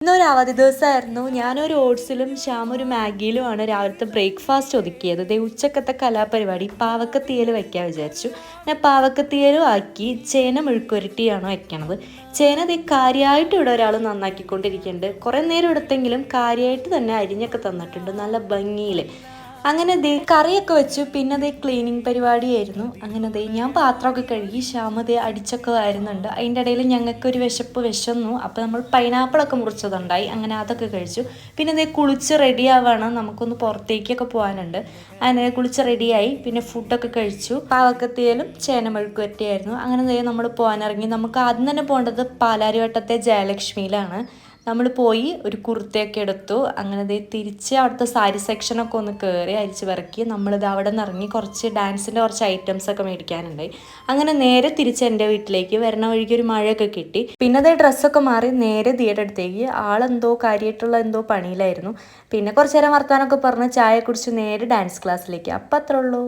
ഇന്നൊരു അവധി ദിവസമായിരുന്നു. ഞാനൊരു ഓട്സിലും ശ്യാം ഒരു മാഗിയിലുമാണ് രാവിലത്തെ ബ്രേക്ക്ഫാസ്റ്റ് ഒതുക്കിയത്. ദേ ഉച്ചക്കത്തെ കലാപരിപാടി പാവക്കത്തീയൽ വയ്ക്കാൻ വിചാരിച്ചു. ഞാൻ പാവക്കത്തീയലും ആക്കി ചേന മെഴുക്കുരട്ടിയാണ് വയ്ക്കണത്. ചേന ദേ കാര്യമായിട്ട് ഇവിടെ ഒരാൾ നന്നാക്കിക്കൊണ്ടിരിക്കുന്നുണ്ട്. കുറേ നേരം എടുത്തെങ്കിലും കാര്യമായിട്ട് തന്നെ അരിഞ്ഞൊക്കെ തന്നിട്ടുണ്ട് നല്ല ഭംഗിയിൽ. അങ്ങനെ ദേ കറിയൊക്കെ വെച്ചു. പിന്നെ ദേ ക്ലീനിങ് പരിപാടിയായിരുന്നു. അങ്ങനെ ദേ ഞാൻ പാത്രമൊക്കെ കഴുകി ശ്യാമ ദേ അടിച്ചൊക്കെ വരുന്നുണ്ട്. അതിൻ്റെ ഇടയിൽ ഞങ്ങൾക്കൊരു വിശന്നു. അപ്പോൾ നമ്മൾ പൈനാപ്പിളൊക്കെ മുറിച്ചതുണ്ടായി. അങ്ങനെ അതൊക്കെ കഴിച്ചു. പിന്നെ ദേ കുളിച്ച് റെഡിയാവാണ്. നമുക്കൊന്ന് പുറത്തേക്കൊക്കെ പോകാനുണ്ട്. അങ്ങനെ കുളിച്ച് റെഡിയായി. പിന്നെ ഫുഡൊക്കെ കഴിച്ചു. പാവക്കത്തിയലും ചേന മെഴുക്കുവരട്ടിയായിരുന്നു. അങ്ങനെ ദേ നമ്മൾ പോകാനിറങ്ങി. നമുക്ക് ആദ്യം തന്നെ പോകേണ്ടത് പാലാരിവട്ടത്തെ ജയലക്ഷ്മിയിലാണ്. നമ്മൾ പോയി ഒരു കുർത്തയൊക്കെ എടുത്തു. അങ്ങനെ ദേ തിരിച്ച് അവിടുത്തെ സാരി സെക്ഷനൊക്കെ ഒന്ന് കയറി അരിച്ച് പെറുക്കി നമ്മളിത് അവിടെ നിന്ന് ഇറങ്ങി കുറച്ച് ഡാൻസിൻ്റെ കുറച്ച് ഐറ്റംസൊക്കെ മേടിക്കാനുണ്ടായി. അങ്ങനെ നേരെ തിരിച്ച് എൻ്റെ വീട്ടിലേക്ക് വരണ വഴിക്ക് ഒരു മഴയൊക്കെ കിട്ടി. പിന്നെ അതേ ഡ്രസ്സൊക്കെ മാറി നേരെ തിയേറ്റർ അടുത്തേക്ക്. ആളെന്തോ കാര്യമായിട്ടുള്ള എന്തോ പണിയിലായിരുന്നു. പിന്നെ കുറച്ച് നേരം വർത്താനമൊക്കെ പറഞ്ഞ് ചായ കുടിച്ച് നേരെ ഡാൻസ് ക്ലാസ്സിലേക്ക്. അപ്പം അത്രേ ഉള്ളൂ.